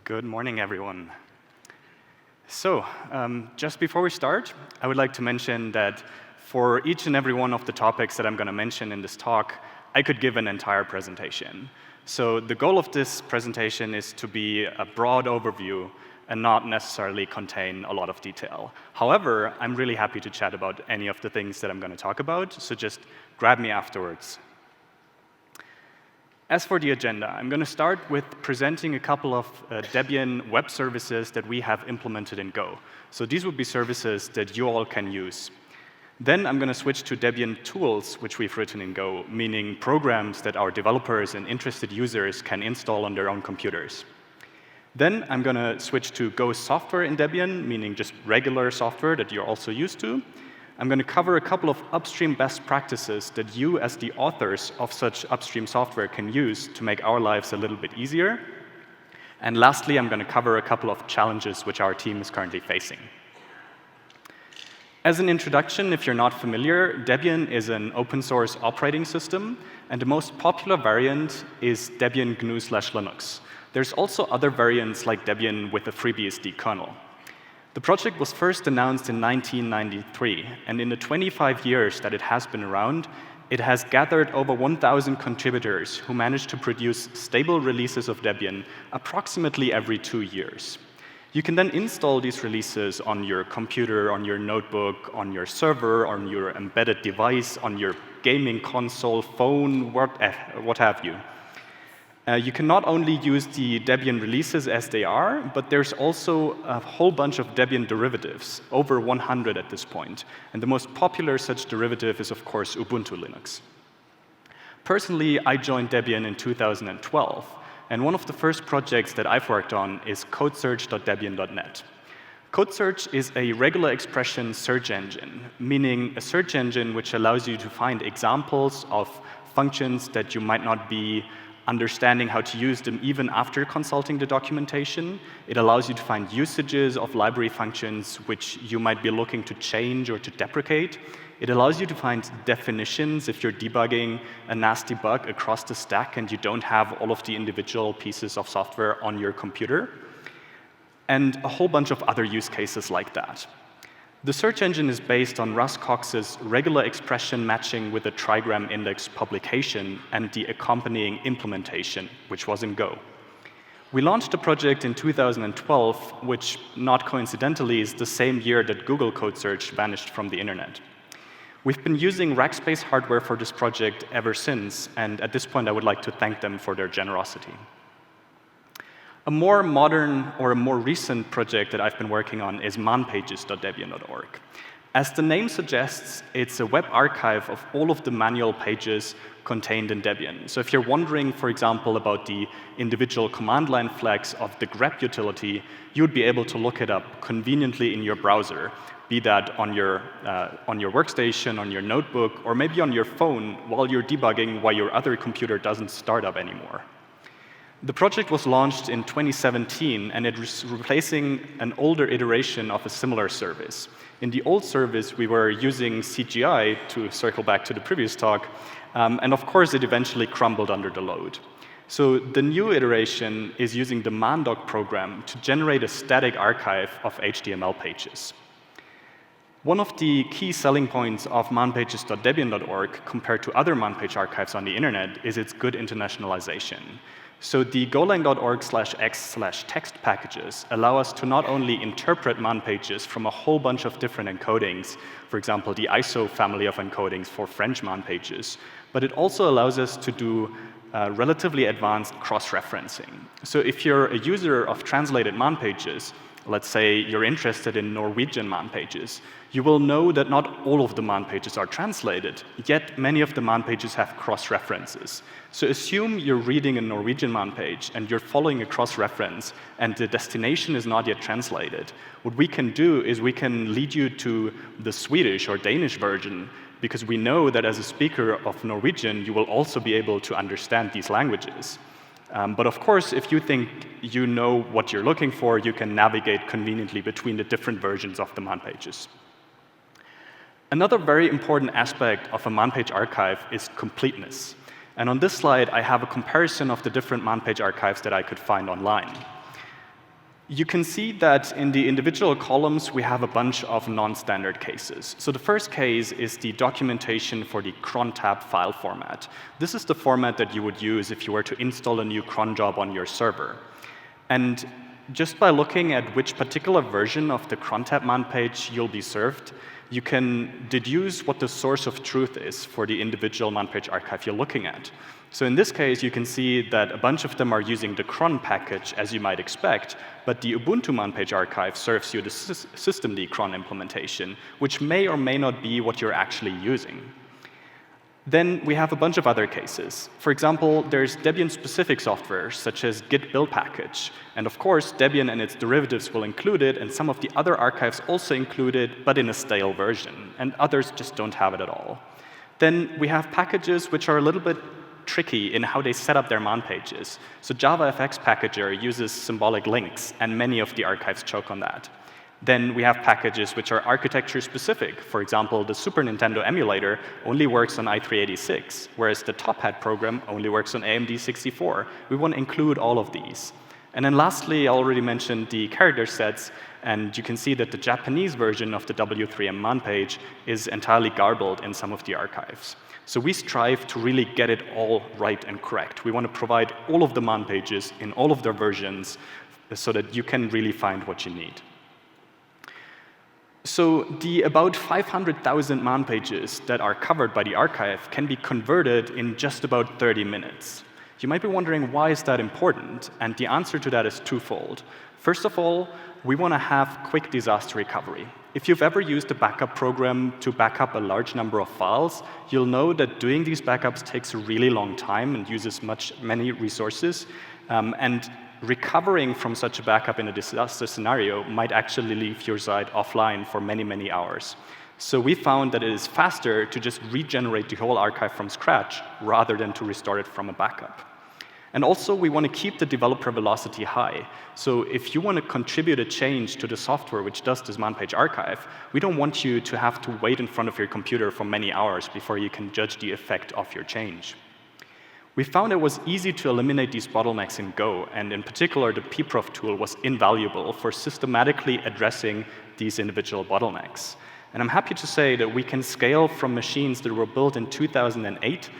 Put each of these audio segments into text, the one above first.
Good morning, everyone. So, just before we start, I would like to mention that for each and every one of the topics that I'm going to mention in this talk, I could give an entire presentation. So the goal of this presentation is to be a broad overview and not necessarily contain a lot of detail. However, I'm really happy to chat about any of the things that I'm going to talk about, so just grab me afterwards. As for the agenda, I'm going to start with presenting a couple of Debian web services that we have implemented in Go. So these would be services that you all can use. Then I'm going to switch to Debian Tools, which we've written in Go, meaning programs that our developers and interested users can install on their own computers. Then I'm going to switch to Go software in Debian, meaning just regular software that you're also used to. I'm going to cover a couple of upstream best practices that you, as the authors of such upstream software, can use to make our lives a little bit easier. And lastly, I'm going to cover a couple of challenges which our team is currently facing. As an introduction, if you're not familiar, Debian is an open source operating system, and the most popular variant is Debian GNU/Linux. There's also other variants like Debian with a FreeBSD kernel. The project was first announced in 1993, and in the 25 years that it has been around, it has gathered over 1,000 contributors who managed to produce stable releases of Debian approximately every 2 years. You can then install these releases on your computer, on your notebook, on your server, on your embedded device, on your gaming console, phone, what have you. You can not only use the Debian releases as they are, but there's also a whole bunch of Debian derivatives, over 100 at this point. And the most popular such derivative is, of course, Ubuntu Linux. Personally, I joined Debian in 2012, and one of the first projects that I've worked on is codesearch.debian.net. CodeSearch is a regular expression search engine, meaning a search engine which allows you to find examples of functions that you might not be understanding how to use them even after consulting the documentation. It allows you to find usages of library functions which you might be looking to change or to deprecate. It allows you to find definitions if you're debugging a nasty bug across the stack and you don't have all of the individual pieces of software on your computer, and a whole bunch of other use cases like that. The search engine is based on Russ Cox's regular expression matching with a trigram index publication and the accompanying implementation, which was in Go. We launched the project in 2012, which, not coincidentally, is the same year that Google Code Search vanished from the internet. We've been using Rackspace hardware for this project ever since, and at this point I would like to thank them for their generosity. A more modern or a more recent project that I've been working on is MonPages.debian.org. As the name suggests, it's a web archive of all of the manual pages contained in Debian. So if you're wondering, for example, about the individual command line flags of the grep utility, you'd be able to look it up conveniently in your browser, be that on your workstation, on your notebook, or maybe on your phone while you're debugging why your other computer doesn't start up anymore. The project was launched in 2017, and it was replacing an older iteration of a similar service. In the old service, we were using CGI, to circle back to the previous talk, and of course, it eventually crumbled under the load. So the new iteration is using the mandoc program to generate a static archive of HTML pages. One of the key selling points of MonPages.debian.org compared to other MonPage archives on the internet is its good internationalization. So the golang.org/x/text packages allow us to not only interpret MonPages from a whole bunch of different encodings, for example, the ISO family of encodings for French MonPages, but it also allows us to do relatively advanced cross-referencing. So if you're a user of translated MonPages, let's say you're interested in Norwegian MonPages, you will know that not all of the MonPages are translated, yet many of the MonPages have cross-references. So assume you're reading a Norwegian MonPage and you're following a cross-reference and the destination is not yet translated. What we can do is we can lead you to the Swedish or Danish version, because we know that as a speaker of Norwegian, you will also be able to understand these languages. But of course, if you think you know what you're looking for, you can navigate conveniently between the different versions of the MonPages. Another very important aspect of a MonPage archive is completeness. And on this slide, I have a comparison of the different MonPage archives that I could find online. You can see that in the individual columns, we have a bunch of non-standard cases. So the first case is the documentation for the cron tab file format. This is the format that you would use if you were to install a new cron job on your server. And just by looking at which particular version of the cron tab man page you'll be served, you can deduce what the source of truth is for the individual man page archive you're looking at. So in this case, you can see that a bunch of them are using the cron package, as you might expect, but the Ubuntu man page archive serves you the systemd cron implementation, which may or may not be what you're actually using. Then we have a bunch of other cases. For example, there's Debian-specific software, such as Git build package. And of course, Debian and its derivatives will include it, and some of the other archives also include it, but in a stale version. And others just don't have it at all. Then we have packages which are a little bit tricky in how they set up their man pages. So JavaFX packager uses symbolic links, and many of the archives choke on that. Then we have packages which are architecture specific. For example, the Super Nintendo emulator only works on i386, whereas the Top Hat program only works on AMD 64. We want to include all of these. And then lastly, I already mentioned the character sets, and you can see that the Japanese version of the W3M man page is entirely garbled in some of the archives. So we strive to really get it all right and correct. We want to provide all of the man pages in all of their versions so that you can really find what you need. So the about 500,000 man pages that are covered by the archive can be converted in just about 30 minutes. You might be wondering, why is that important? And the answer to that is twofold. First of all, we want to have quick disaster recovery. If you've ever used a backup program to back up a large number of files, you'll know that doing these backups takes a really long time and uses many resources. And recovering from such a backup in a disaster scenario might actually leave your site offline for many, many hours. So we found that it is faster to just regenerate the whole archive from scratch rather than to restart it from a backup. And also, we want to keep the developer velocity high. So if you want to contribute a change to the software which does this man page archive, we don't want you to have to wait in front of your computer for many hours before you can judge the effect of your change. We found it was easy to eliminate these bottlenecks in Go, and in particular, the pprof tool was invaluable for systematically addressing these individual bottlenecks. And I'm happy to say that we can scale from machines that were built in 2008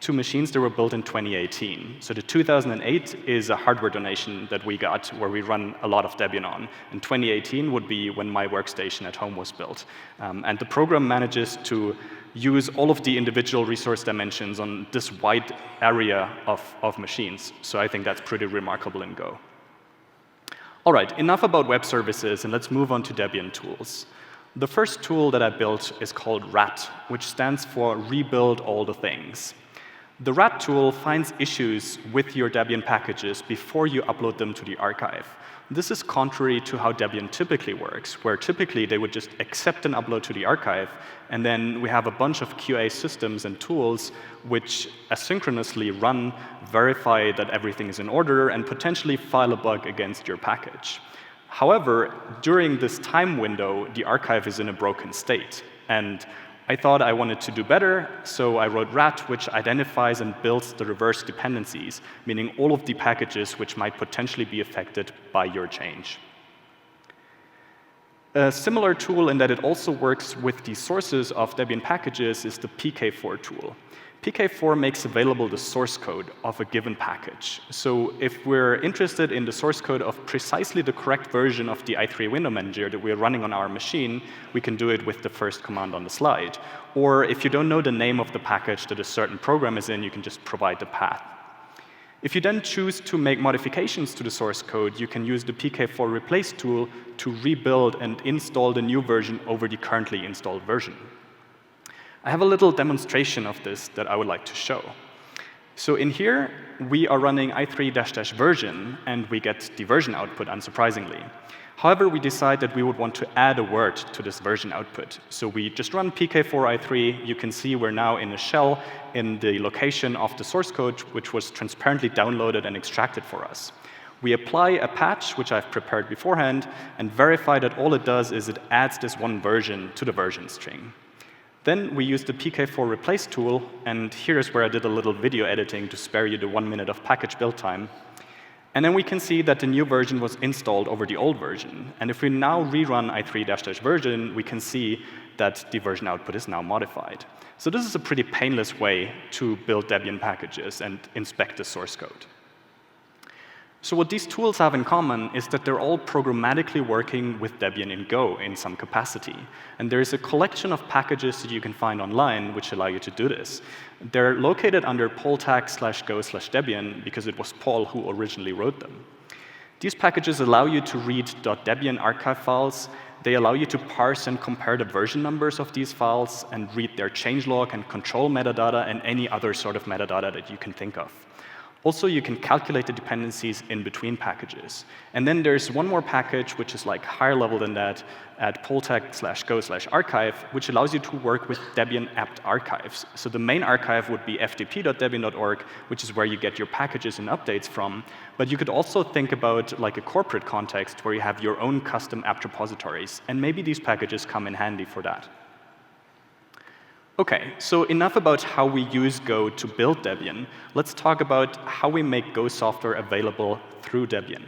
to machines that were built in 2018. So the 2008 is a hardware donation that we got where we run a lot of Debian on. And 2018 would be when my workstation at home was built. And the program manages to use all of the individual resource dimensions on this wide area of machines. So I think that's pretty remarkable in Go. All right, enough about web services, and let's move on to Debian Tools. The first tool that I built is called RAT, which stands for Rebuild All the Things. The RAT tool finds issues with your Debian packages before you upload them to the archive. This is contrary to how Debian typically works, where typically they would just accept an upload to the archive, and then we have a bunch of QA systems and tools which asynchronously run, verify that everything is in order, and potentially file a bug against your package. However, during this time window, the archive is in a broken state. And I thought I wanted to do better, so I wrote RAT, which identifies and builds the reverse dependencies, meaning all of the packages which might potentially be affected by your change. A similar tool in that it also works with the sources of Debian packages is the PK4 tool. PK4 makes available the source code of a given package. So if we're interested in the source code of precisely the correct version of the i3 window manager that we're running on our machine, we can do it with the first command on the slide. Or if you don't know the name of the package that a certain program is in, you can just provide the path. If you then choose to make modifications to the source code, you can use the PK4 replace tool to rebuild and install the new version over the currently installed version. I have a little demonstration of this that I would like to show. So in here, we are running i3-version, and we get the version output, unsurprisingly. However, we decide that we would want to add a word to this version output. So we just run pk4 i3. You can see we're now in a shell in the location of the source code, which was transparently downloaded and extracted for us. We apply a patch, which I've prepared beforehand, and verify that all it does is it adds this one version to the version string. Then we use the PK4 replace tool, and here is where I did a little video editing to spare you the 1 minute of package build time. And then we can see that the new version was installed over the old version. And if we now rerun i3-version, we can see that the version output is now modified. So this is a pretty painless way to build Debian packages and inspect the source code. So what these tools have in common is that they're all programmatically working with Debian in Go in some capacity. And there is a collection of packages that you can find online which allow you to do this. They're located under poltag/go/Debian because it was Paul who originally wrote them. These packages allow you to read .debian archive files. They allow you to parse and compare the version numbers of these files and read their changelog and control metadata and any other sort of metadata that you can think of. Also, you can calculate the dependencies in between packages. And then there's one more package, which is like higher level than that, at poltag/go/archive, which allows you to work with Debian apt archives. So the main archive would be ftp.debian.org, which is where you get your packages and updates from. But you could also think about like a corporate context where you have your own custom apt repositories. And maybe these packages come in handy for that. OK, so enough about how we use Go to build Debian. Let's talk about how we make Go software available through Debian.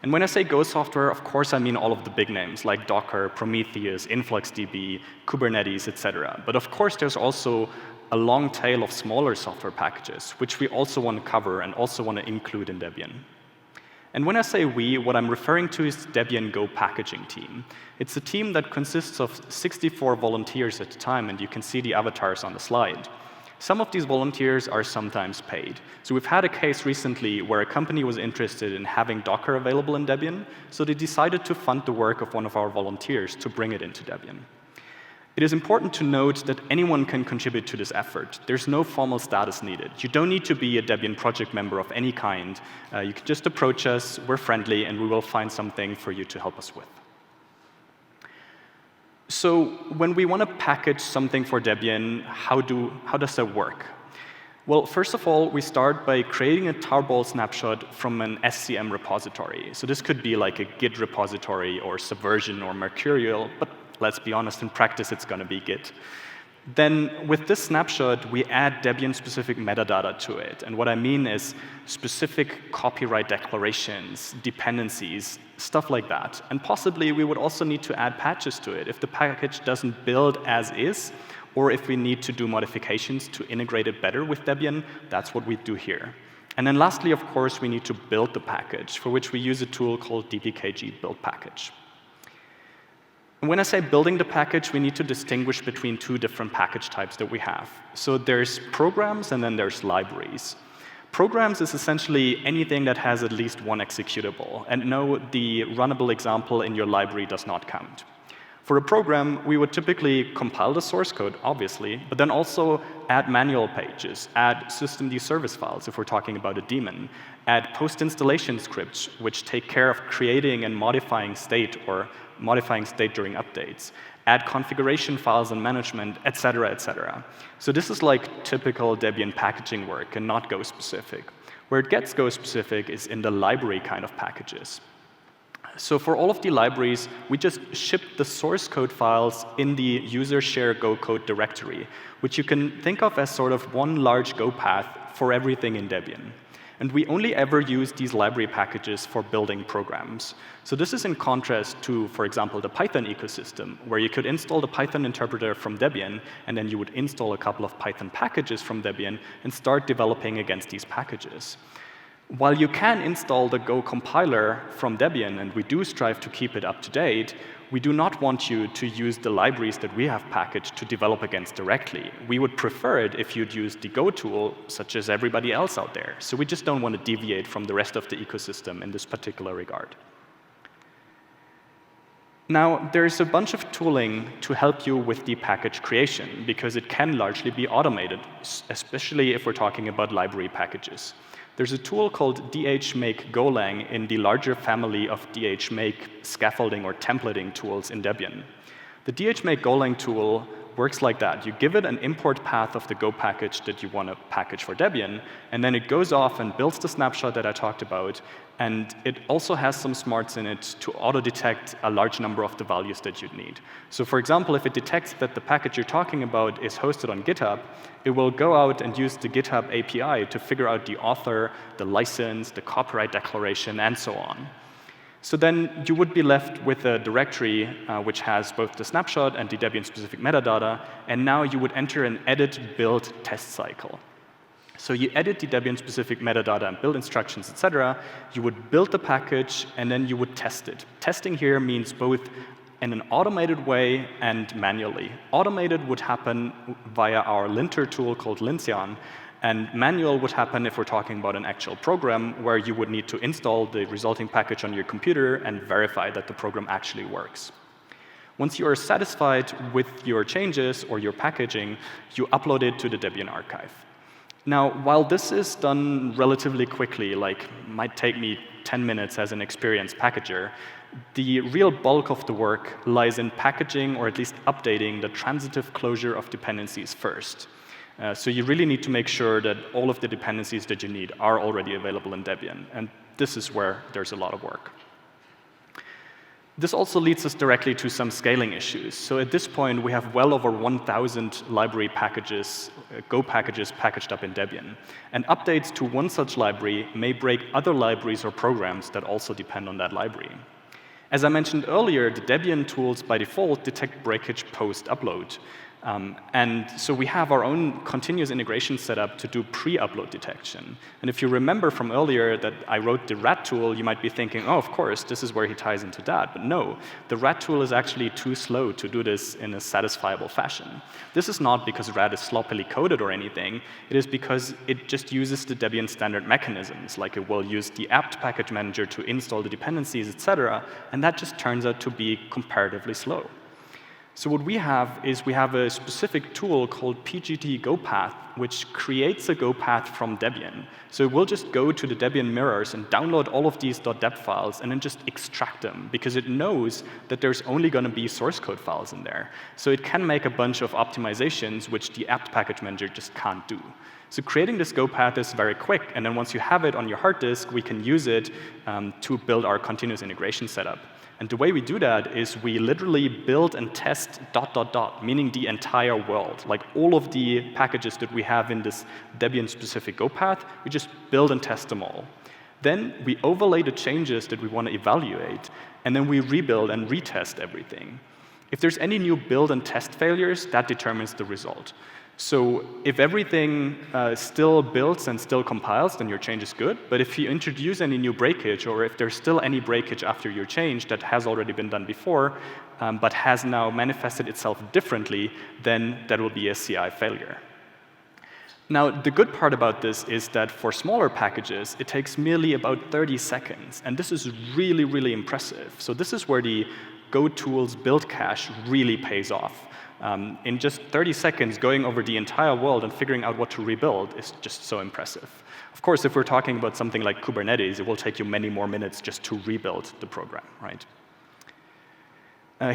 And when I say Go software, of course, I mean all of the big names like Docker, Prometheus, InfluxDB, Kubernetes, etc. But of course, there's also a long tail of smaller software packages, which we also want to cover and also want to include in Debian. And when I say we, what I'm referring to is Debian Go packaging team. It's a team that consists of 64 volunteers at a time, and you can see the avatars on the slide. Some of these volunteers are sometimes paid. So we've had a case recently where a company was interested in having Docker available in Debian, so they decided to fund the work of one of our volunteers to bring it into Debian. It is important to note that anyone can contribute to this effort. There's no formal status needed. You don't need to be a Debian project member of any kind. You can just approach us, we're friendly, and we will find something for you to help us with. So when we want to package something for Debian, how does that work? Well, first of all, we start by creating a tarball snapshot from an SCM repository. So this could be like a Git repository or Subversion or Mercurial, but let's be honest, in practice, it's going to be Git. Then with this snapshot, we add Debian-specific metadata to it. And what I mean is specific copyright declarations, dependencies, stuff like that. And possibly, we would also need to add patches to it if the package doesn't build as is, or if we need to do modifications to integrate it better with Debian. That's what we do here. And then lastly, of course, we need to build the package, for which we use a tool called dpkg build package. And when I say building the package, we need to distinguish between two different package types that we have. So there's programs, and then there's libraries. Programs is essentially anything that has at least one executable. And no, the runnable example in your library does not count. For a program, we would typically compile the source code, obviously, but then also add manual pages, add systemd service files if we're talking about a daemon, add post-installation scripts, which take care of creating and modifying state or modifying state during updates, add configuration files and management, et cetera, et cetera. So this is like typical Debian packaging work and not Go specific. Where it gets Go specific is in the library kind of packages. So for all of the libraries, we just ship the source code files in the user share Go code directory, which you can think of as sort of one large Go path for everything in Debian. And we only ever use these library packages for building programs. So this is in contrast to, for example, the Python ecosystem, where you could install the Python interpreter from Debian, and then you would install a couple of Python packages from Debian and start developing against these packages. While you can install the Go compiler from Debian, and we do strive to keep it up to date, we do not want you to use the libraries that we have packaged to develop against directly. We would prefer it if you'd use the Go tool, such as everybody else out there. So we just don't want to deviate from the rest of the ecosystem in this particular regard. Now, there's a bunch of tooling to help you with the package creation, because it can largely be automated, especially if we're talking about library packages. There's a tool called dhmake Golang in the larger family of dhmake scaffolding or templating tools in Debian. The dhmake Golang tool works like that. You give it an import path of the Go package that you want to package for Debian, and then it goes off and builds the snapshot that I talked about, and it also has some smarts in it to auto-detect a large number of the values that you'd need. So for example, if it detects that the package you're talking about is hosted on GitHub, it will go out and use the GitHub API to figure out the author, the license, the copyright declaration, and so on. So then you would be left with a directory which has both the snapshot and the Debian-specific metadata, and now you would enter an edit, build, test cycle. So you edit the Debian-specific metadata and build instructions, etc. You would build the package, and then you would test it. Testing here means both in an automated way and manually. Automated would happen via our linter tool called Lincian, and manual would happen if we're talking about an actual program where you would need to install the resulting package on your computer and verify that the program actually works. Once you are satisfied with your changes or your packaging, you upload it to the Debian archive. Now, while this is done relatively quickly, like might take me 10 minutes as an experienced packager, the real bulk of the work lies in packaging or at least updating the transitive closure of dependencies first. So you really need to make sure that all of the dependencies that you need are already available in Debian. And this is where there's a lot of work. This also leads us directly to some scaling issues. So at this point, we have well over 1,000 library packages, Go packages packaged up in Debian. And updates to one such library may break other libraries or programs that also depend on that library. As I mentioned earlier, the Debian tools by default detect breakage post-upload. And so we have our own continuous integration set up to do pre-upload detection. And if you remember from earlier that I wrote the rat tool, you might be thinking, oh, of course, this is where he ties into that. But no, the rat tool is actually too slow to do this in a satisfiable fashion. This is not because rat is sloppily coded or anything. It is because it just uses the Debian standard mechanisms, like it will use the apt package manager to install the dependencies, etc. And that just turns out to be comparatively slow. So what we have is we have a specific tool called pgt gopath, which creates a Go path from Debian. So it will just go to the Debian mirrors and download all of these .deb files and then just extract them, because it knows that there's only going to be source code files in there. So it can make a bunch of optimizations which the apt package manager just can't do. So creating this Go path is very quick, and then once you have it on your hard disk, we can use it to build our continuous integration setup. And the way we do that is we literally build and test ... meaning the entire world. Like all of the packages that we have in this Debian-specific Go path, we just build and test them all. Then we overlay the changes that we want to evaluate, and then we rebuild and retest everything. If there's any new build and test failures, that determines the result. So if everything still builds and still compiles, then your change is good. But if you introduce any new breakage, or if there's still any breakage after your change that has already been done before, but has now manifested itself differently, then that will be a CI failure. Now, the good part about this is that for smaller packages, it takes merely about 30 seconds. And this is really, really impressive. So this is where the Go tools build cache really pays off. In just 30 seconds, going over the entire world and figuring out what to rebuild is just so impressive. Of course, if we're talking about something like Kubernetes, it will take you many more minutes just to rebuild the program, right?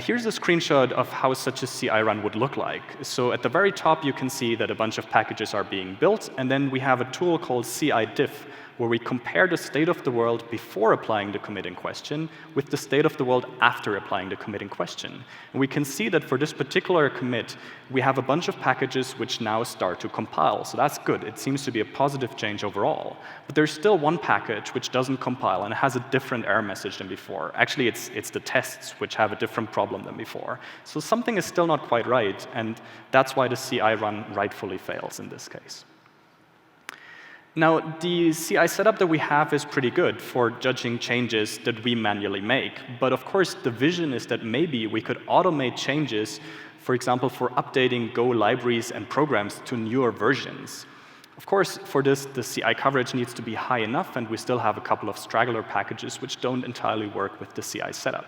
Here's a screenshot of how such a CI run would look like. So at the very top, you can see that a bunch of packages are being built, and then we have a tool called CI diff, where we compare the state of the world before applying the commit in question with the state of the world after applying the commit in question. And we can see that for this particular commit, we have a bunch of packages which now start to compile. So that's good. It seems to be a positive change overall. But there's still one package which doesn't compile and has a different error message than before. Actually, it's the tests which have a different problem than before. So something is still not quite right, and that's why the CI run rightfully fails in this case. Now, the CI setup that we have is pretty good for judging changes that we manually make. But of course, the vision is that maybe we could automate changes, for example, for updating Go libraries and programs to newer versions. Of course, for this, the CI coverage needs to be high enough, and we still have a couple of straggler packages which don't entirely work with the CI setup.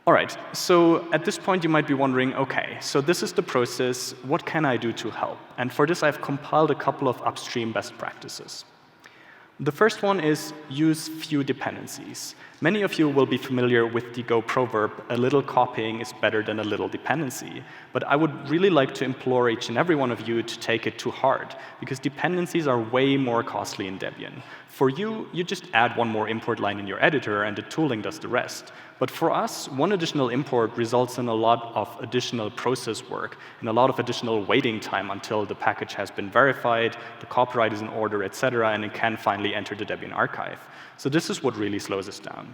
All right, so at this point, you might be wondering, OK, so this is the process. What can I do to help? And for this, I've compiled a couple of upstream best practices. The first one is use few dependencies. Many of you will be familiar with the Go proverb, a little copying is better than a little dependency. But I would really like to implore each and every one of you to take it to heart, because dependencies are way more costly in Debian. For you, you just add one more import line in your editor, and the tooling does the rest. But for us, one additional import results in a lot of additional process work and a lot of additional waiting time until the package has been verified, the copyright is in order, etc., and it can finally enter the Debian archive. So this is what really slows us down.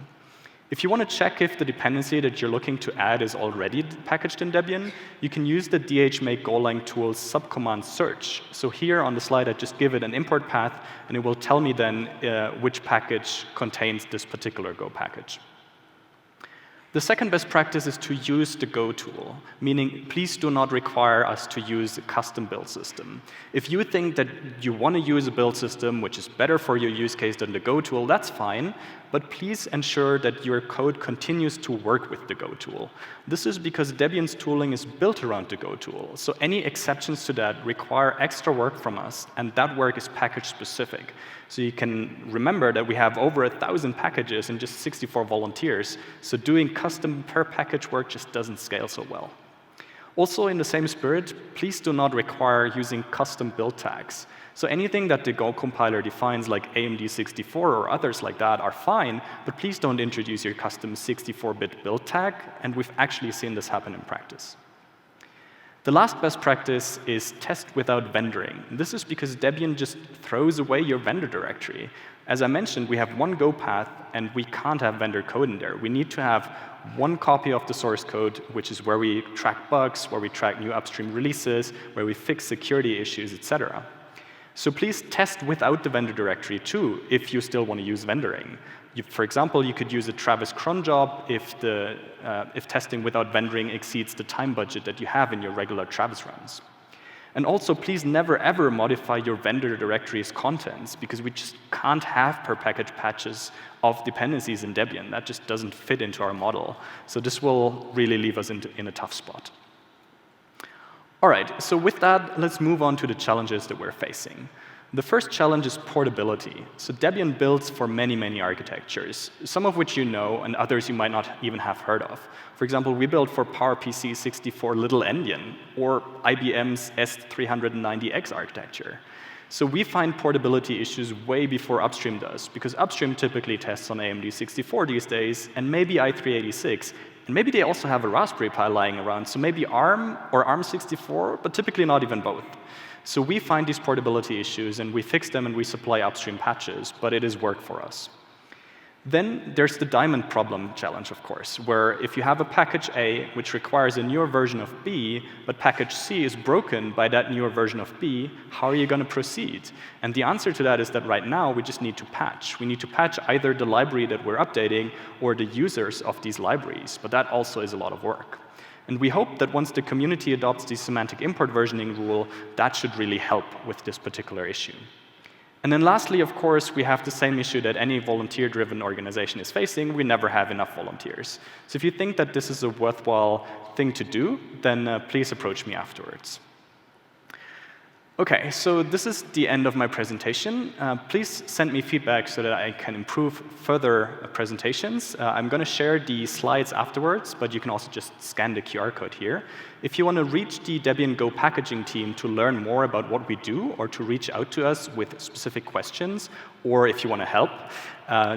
If you want to check if the dependency that you're looking to add is already packaged in Debian, you can use the dhmake golang tools subcommand search. So here on the slide, I just give it an import path, and it will tell me then which package contains this particular Go package. The second best practice is to use the Go tool, meaning please do not require us to use a custom build system. If you think that you want to use a build system which is better for your use case than the Go tool, that's fine, but please ensure that your code continues to work with the Go tool. This is because Debian's tooling is built around the Go tool, so any exceptions to that require extra work from us, and that work is package specific. So you can remember that we have over 1,000 packages and just 64 volunteers, so doing custom per package work just doesn't scale so well. Also, in the same spirit, please do not require using custom build tags. So anything that the Go compiler defines, like AMD64 or others like that, are fine, but please don't introduce your custom 64-bit build tag, and we've actually seen this happen in practice. The last best practice is test without vendoring. This is because Debian just throws away your vendor directory. As I mentioned, we have one Go path, and we can't have vendor code in there. We need to have one copy of the source code, which is where we track bugs, where we track new upstream releases, where we fix security issues, etc. So please test without the vendor directory too, if you still want to use vendoring. For example, you could use a Travis cron job if testing without vendoring exceeds the time budget that you have in your regular Travis runs. And also, please never, ever modify your vendor directory's contents, because we just can't have per package patches of dependencies in Debian. That just doesn't fit into our model. So this will really leave us in a tough spot. All right, so with that, let's move on to the challenges that we're facing. The first challenge is portability. So Debian builds for many, many architectures, some of which you know, and others you might not even have heard of. For example, we built for PowerPC 64 Little Endian, or IBM's S390X architecture. So we find portability issues way before Upstream does, because Upstream typically tests on AMD 64 these days, and maybe i386, and maybe they also have a Raspberry Pi lying around, so maybe ARM or ARM64, but typically not even both. So we find these portability issues, and we fix them, and we supply upstream patches, but it is work for us. Then there's the diamond problem challenge, of course, where if you have a package A which requires a newer version of B, but package C is broken by that newer version of B, how are you going to proceed? And the answer to that is that right now we just need to patch. We need to patch either the library that we're updating or the users of these libraries, but that also is a lot of work. And we hope that once the community adopts the semantic import versioning rule, that should really help with this particular issue. And then lastly, of course, we have the same issue that any volunteer-driven organization is facing. We never have enough volunteers. So if you think that this is a worthwhile thing to do, then please approach me afterwards. OK, so this is the end of my presentation. Please send me feedback so that I can improve further presentations. I'm going to share the slides afterwards, but you can also just scan the QR code here. If you want to reach the Debian Go packaging team to learn more about what we do, or to reach out to us with specific questions, or if you want to help,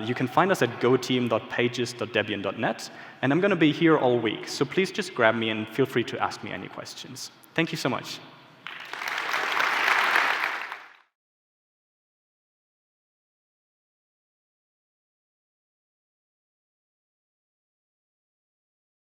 you can find us at goteam.pages.debian.net. And I'm going to be here all week, so please just grab me and feel free to ask me any questions. Thank you so much.